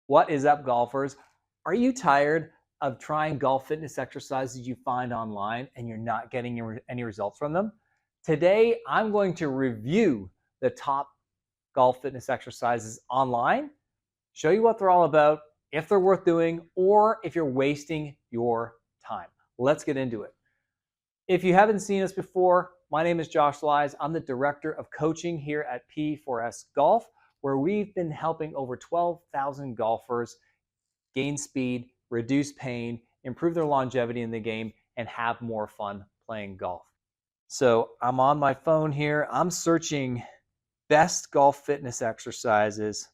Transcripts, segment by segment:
What is up, golfers? Are you tired of trying golf fitness exercises you find online and you're not getting any results from them? Today, I'm going to review the top golf fitness exercises online, show you what they're all about, if they're worth doing, or if you're wasting your time. Let's get into it. If you haven't seen us before, my name is Josh Leyes. I'm the Director of Coaching here at P4S Golf, where we've been helping over 12,000 golfers gain speed, reduce pain, improve their longevity in the game, and have more fun playing golf. So I'm on my phone here. I'm searching best golf fitness exercises.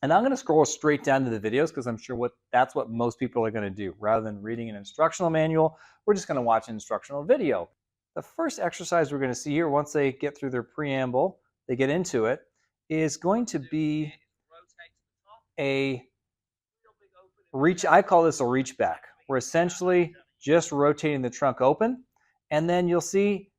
And I'm going to scroll straight down to the videos because I'm sure that's what most people are going to do. Rather than reading an instructional manual, we're just going to watch an instructional video. The first exercise we're going to see here, once they get through their preamble, they get into it, is going to be a reach. I call this a reach back. We're essentially just rotating the trunk open. And then you'll see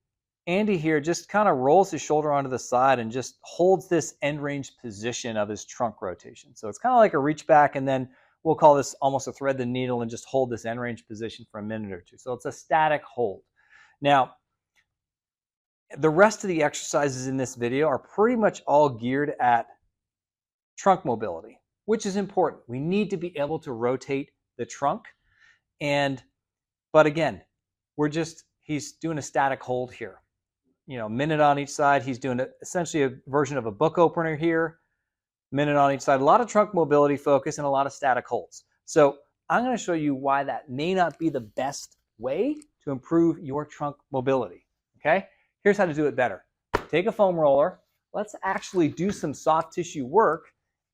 Andy here just kind of rolls his shoulder onto the side and just holds this end range position of his trunk rotation. So it's kind of like a reach back, and then we'll call this almost a thread the needle and just hold this end range position for a minute or two. So it's a static hold. Now, the rest of the exercises in this video are pretty much all geared at trunk mobility, which is important. We need to be able to rotate the trunk. But again, he's doing a static hold here. Minute on each side. He's doing essentially a version of a book opener here. Minute on each side. A lot of trunk mobility focus and a lot of static holds. So I'm going to show you why that may not be the best way to improve your trunk mobility. Okay? Here's how to do it better. Take a foam roller. Let's actually do some soft tissue work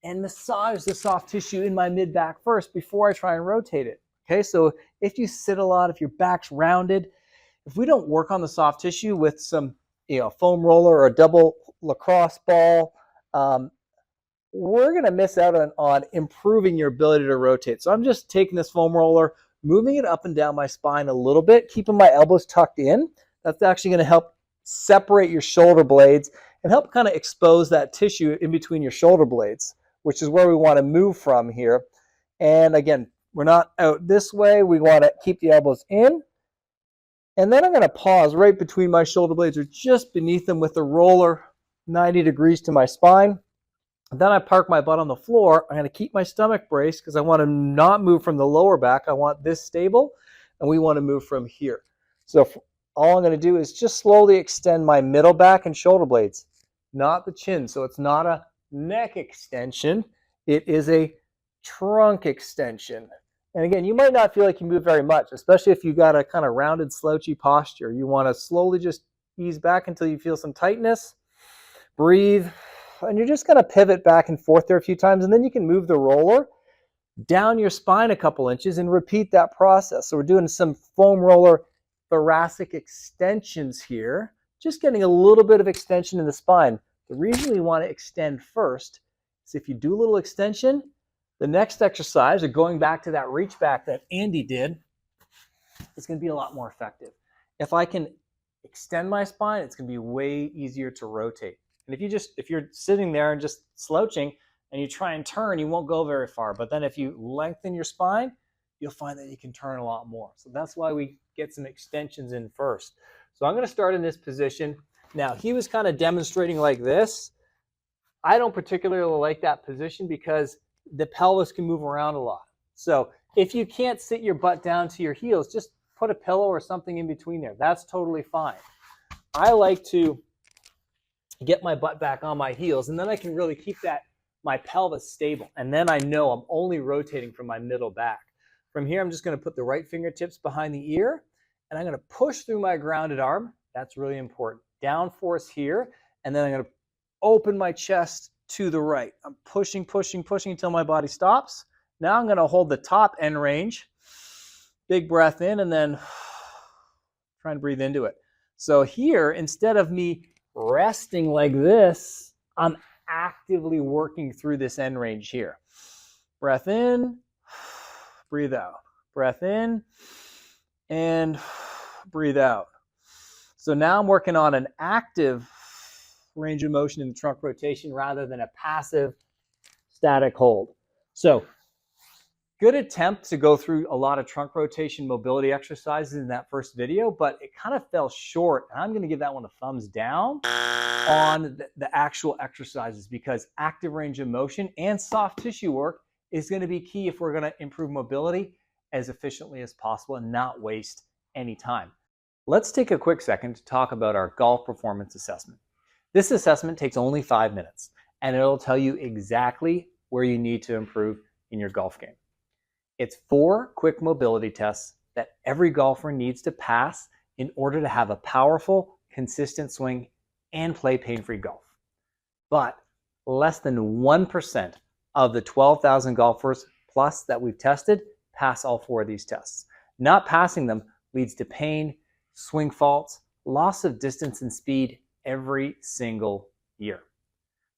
and massage the soft tissue in my mid-back first before I try and rotate it. Okay, so if you sit a lot, if your back's rounded, if we don't work on the soft tissue with some foam roller or a double lacrosse ball, we're going to miss out on improving your ability to rotate. So I'm just taking this foam roller, moving it up and down my spine a little bit, keeping my elbows tucked in. That's actually going to help separate your shoulder blades and help kind of expose that tissue in between your shoulder blades, which is where we want to move from here. And again, we're not out this way. We want to keep the elbows in. And then I'm going to pause right between my shoulder blades or just beneath them with the roller 90 degrees to my spine. And then I park my butt on the floor. I'm going to keep my stomach braced because I want to not move from the lower back. I want this stable, and we want to move from here. So all I'm going to do is just slowly extend my middle back and shoulder blades, not the chin. So it's not a neck extension. It is a trunk extension. And again, you might not feel like you move very much, especially if you've got a kind of rounded, slouchy posture. You want to slowly just ease back until you feel some tightness. Breathe. And you're just going to pivot back and forth there a few times. And then you can move the roller down your spine a couple inches and repeat that process. So we're doing some foam roller thoracic extensions here, just getting a little bit of extension in the spine. The reason we want to extend first is if you do a little extension, the next exercise, or going back to that reach back that Andy did, is going to be a lot more effective. If I can extend my spine, it's going to be way easier to rotate. And if you're sitting there and just slouching and you try and turn, you won't go very far. But then if you lengthen your spine, you'll find that you can turn a lot more. So that's why we get some extensions in first. So I'm going to start in this position. Now, he was kind of demonstrating like this. I don't particularly like that position because the pelvis can move around a lot. So if you can't sit your butt down to your heels, just put a pillow or something in between there. That's totally fine. I like to get my butt back on my heels, and then I can really keep my pelvis stable. And then I know I'm only rotating from my middle back. From here, I'm just going to put the right fingertips behind the ear, and I'm going to push through my grounded arm. That's really important. Down force here, and then I'm going to open my chest to the right. I'm pushing, pushing, pushing until my body stops. Now I'm going to hold the top end range. Big breath in, and then try and breathe into it. So here, instead of me resting like this, I'm actively working through this end range here. Breath in, breathe out. Breath in, and breathe out. So now I'm working on an active range of motion in the trunk rotation rather than a passive static hold. So good attempt to go through a lot of trunk rotation mobility exercises in that first video, but it kind of fell short. And I'm going to give that one a thumbs down on the actual exercises, because active range of motion and soft tissue work is going to be key if we're going to improve mobility as efficiently as possible and not waste any time. Let's take a quick second to talk about our golf performance assessment. This assessment takes only 5 minutes, and it'll tell you exactly where you need to improve in your golf game. It's 4 quick mobility tests that every golfer needs to pass in order to have a powerful, consistent swing and play pain-free golf. But less than 1% of the 12,000 golfers plus that we've tested pass all 4 of these tests. Not passing them leads to pain, swing faults, loss of distance and speed every single year.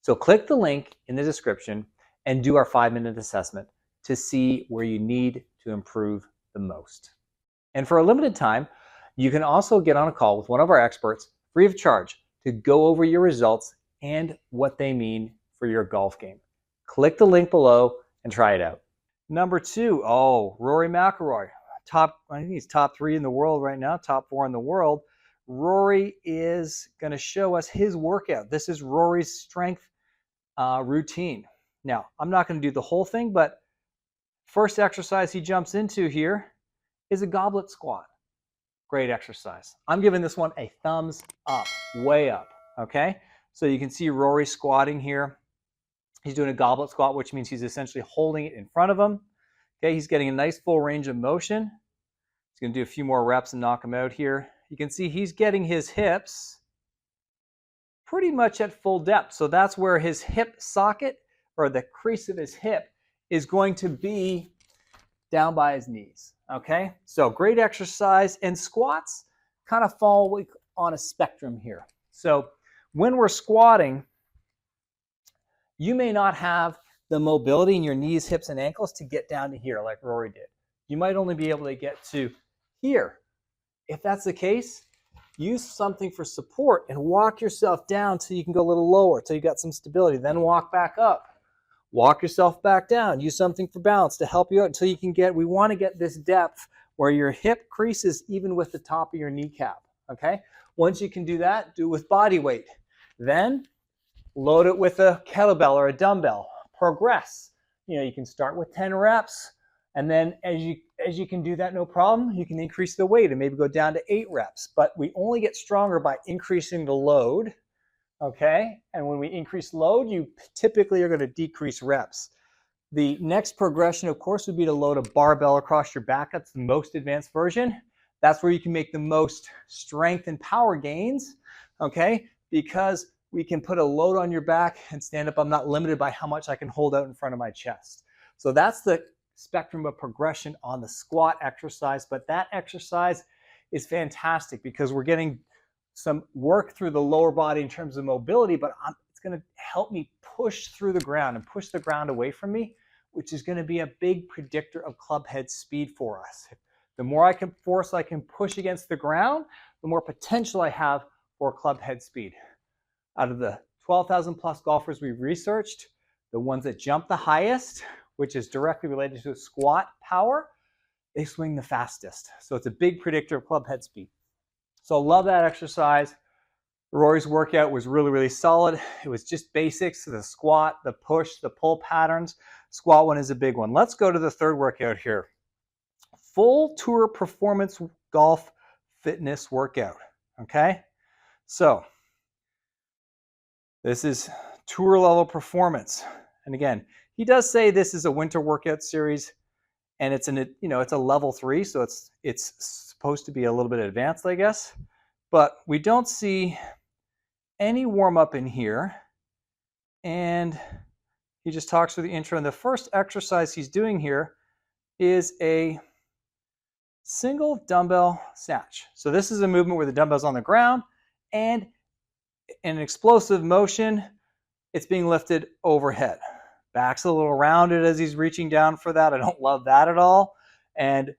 So click the link in the description and do our 5-minute assessment to see where you need to improve the most. And for a limited time, you can also get on a call with one of our experts free of charge to go over your results and what they mean for your golf game. Click the link below and try it out. Number 2, Rory McIlroy. I think he's top 3 in the world right now, top 4 in the world. Rory is going to show us his workout. This is Rory's strength routine. Now, I'm not going to do the whole thing, but first exercise he jumps into here is a goblet squat. Great exercise. I'm giving this one a thumbs up, way up, okay? So you can see Rory squatting here. He's doing a goblet squat, which means he's essentially holding it in front of him. Okay, he's getting a nice full range of motion. He's going to do a few more reps and knock him out here. You can see he's getting his hips pretty much at full depth. So that's where his hip socket, or the crease of his hip, is going to be down by his knees. Okay, so great exercise. And squats kind of fall on a spectrum here. So when we're squatting, you may not have the mobility in your knees, hips, and ankles to get down to here like Rory did. You might only be able to get to here. If that's the case, use something for support and walk yourself down till you can go a little lower, till you got some stability. Then walk back up. Walk yourself back down. Use something for balance to help you out until you can get, we want to get this depth where your hip creases even with the top of your kneecap, okay? Once you can do that, do it with body weight. Then load it with a kettlebell or a dumbbell. Progress. You can start with 10 reps, and then as you can do that, no problem, you can increase the weight and maybe go down to 8 reps. But we only get stronger by increasing the load. Okay, and when we increase load, you typically are going to decrease reps. The next progression, of course, would be to load a barbell across your back. That's the most advanced version. That's where you can make the most strength and power gains, okay, because we can put a load on your back and stand up. I'm not limited by how much I can hold out in front of my chest. So that's the spectrum of progression on the squat exercise. But that exercise is fantastic because we're getting some work through the lower body in terms of mobility, but it's going to help me push through the ground and push the ground away from me, which is going to be a big predictor of club head speed for us. The more I can push against the ground, the more potential I have for club head speed. Out of the 12,000 plus golfers we've researched, the ones that jump the highest, which is directly related to squat power, they swing the fastest. So it's a big predictor of club head speed. So love that exercise. Rory's workout was really, really solid. It was just basics, the squat, the push, the pull patterns. Squat one is a big one. Let's go to the third workout here. Full tour performance golf fitness workout, okay? So this is tour level performance. And again, he does say this is a winter workout series, and it's a level 3, so it's supposed to be a little bit advanced, I guess. But we don't see any warm up in here. And he just talks through the intro. And the first exercise he's doing here is a single dumbbell snatch. So this is a movement where the dumbbell's on the ground, and in an explosive motion, it's being lifted overhead. Back's a little rounded as he's reaching down for that. I don't love that at all. And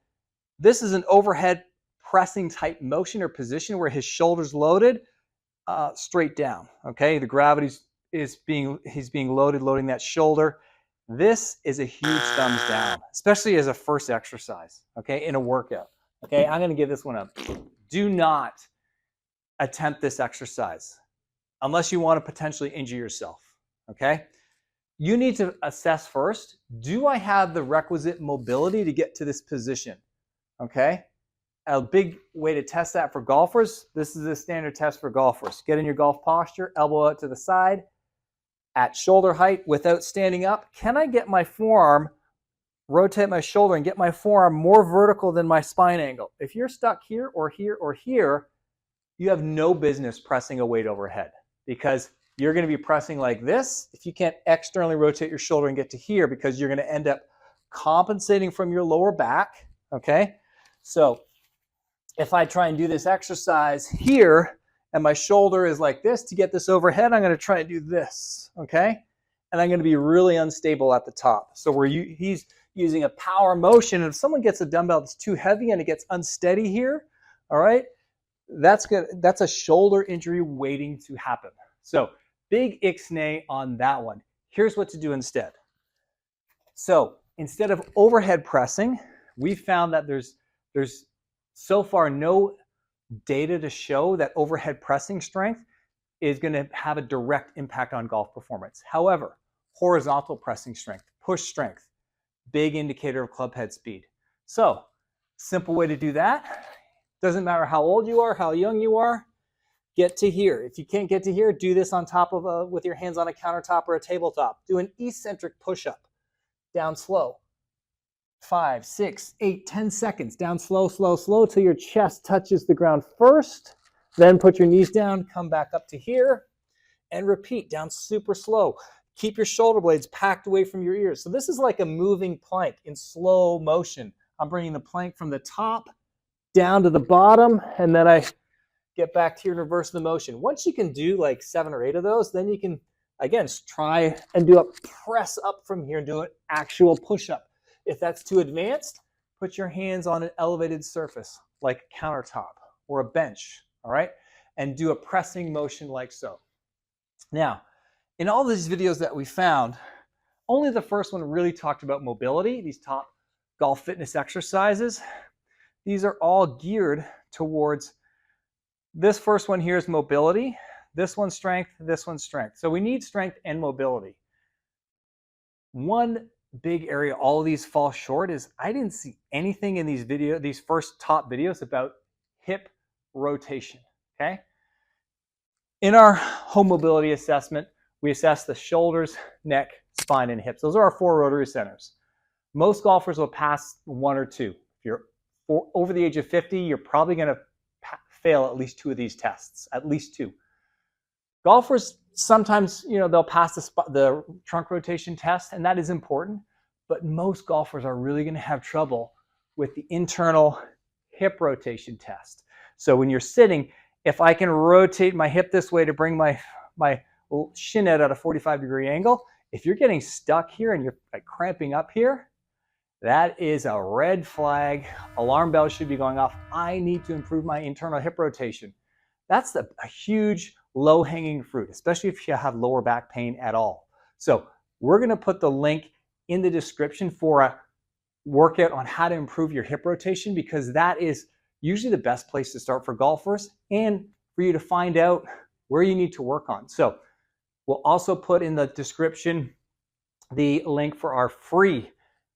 this is an overhead pressing type motion or position where his shoulder's loaded straight down. Okay, the gravity he's being loading that shoulder. This is a huge thumbs down, especially as a first exercise, okay, in a workout. Okay, I'm gonna give this one up. Do not attempt this exercise unless you want to potentially injure yourself, okay? You need to assess first, do I have the requisite mobility to get to this position, okay? A big way to test that for golfers, this is a standard test for golfers. Get in your golf posture, elbow out to the side, at shoulder height without standing up. Can I get my forearm, rotate my shoulder and get my forearm more vertical than my spine angle? If you're stuck here or here or here, you have no business pressing a weight overhead because you're going to be pressing like this if you can't externally rotate your shoulder and get to here, because you're going to end up compensating from your lower back, okay? So if I try and do this exercise here and my shoulder is like this, to get this overhead, I'm going to try and do this, okay? And I'm going to be really unstable at the top. So he's using a power motion. And if someone gets a dumbbell that's too heavy and it gets unsteady here, all right, that's good. That's a shoulder injury waiting to happen. So big ixnay on that one. Here's what to do instead. So instead of overhead pressing, we found that there's so far no data to show that overhead pressing strength is going to have a direct impact on golf performance. However, horizontal pressing strength, push strength, big indicator of club head speed. So simple way to do that. Doesn't matter how old you are, how young you are, get to here. If you can't get to here, do this on top of with your hands on a countertop or a tabletop. Do an eccentric push-up, down slow. 5, 6, 8, 10 seconds, down slow, slow, slow till your chest touches the ground first. Then put your knees down, come back up to here, and repeat, down super slow. Keep your shoulder blades packed away from your ears. So this is like a moving plank in slow motion. I'm bringing the plank from the top down to the bottom, and then I get back here and reverse the motion. Once you can do like 7 or 8 of those, then you can, again, try and do a press up from here and do an actual push-up. If that's too advanced, put your hands on an elevated surface, like a countertop or a bench, all right? And do a pressing motion like so. Now, in all these videos that we found, only the first one really talked about mobility, these top golf fitness exercises. These are all geared towards, this first one here is mobility, this one's strength, this one's strength. So we need strength and mobility. One big area all of these fall short is I didn't see anything in these first top videos about hip rotation, okay? In our home mobility assessment, we assess the shoulders, neck, spine, and hips. Those are our 4 rotary centers. Most golfers will pass 1 or 2. If you're over the age of 50, you're probably going to fail at least 2 of these tests, at least 2. Golfers sometimes, they'll pass the trunk rotation test, and that is important, but most golfers are really going to have trouble with the internal hip rotation test. So when you're sitting, if I can rotate my hip this way to bring my shin out at a 45-degree angle, if you're getting stuck here and you're like cramping up here, that is a red flag. Alarm bell should be going off. I need to improve my internal hip rotation. That's a huge low-hanging fruit, especially if you have lower back pain at all. So we're going to put the link in the description for a workout on how to improve your hip rotation, because that is usually the best place to start for golfers and for you to find out where you need to work on. So we'll also put in the description the link for our free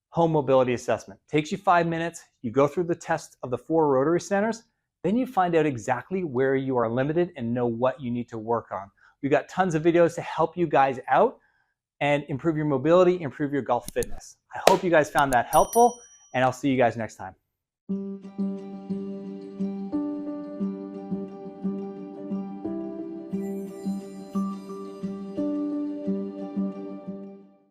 home mobility assessment. Takes you 5 minutes. You go through the test of the 4 rotary centers. Then you find out exactly where you are limited and know what you need to work on. We've got tons of videos to help you guys out and improve your mobility, improve your golf fitness. I hope you guys found that helpful, and I'll see you guys next time.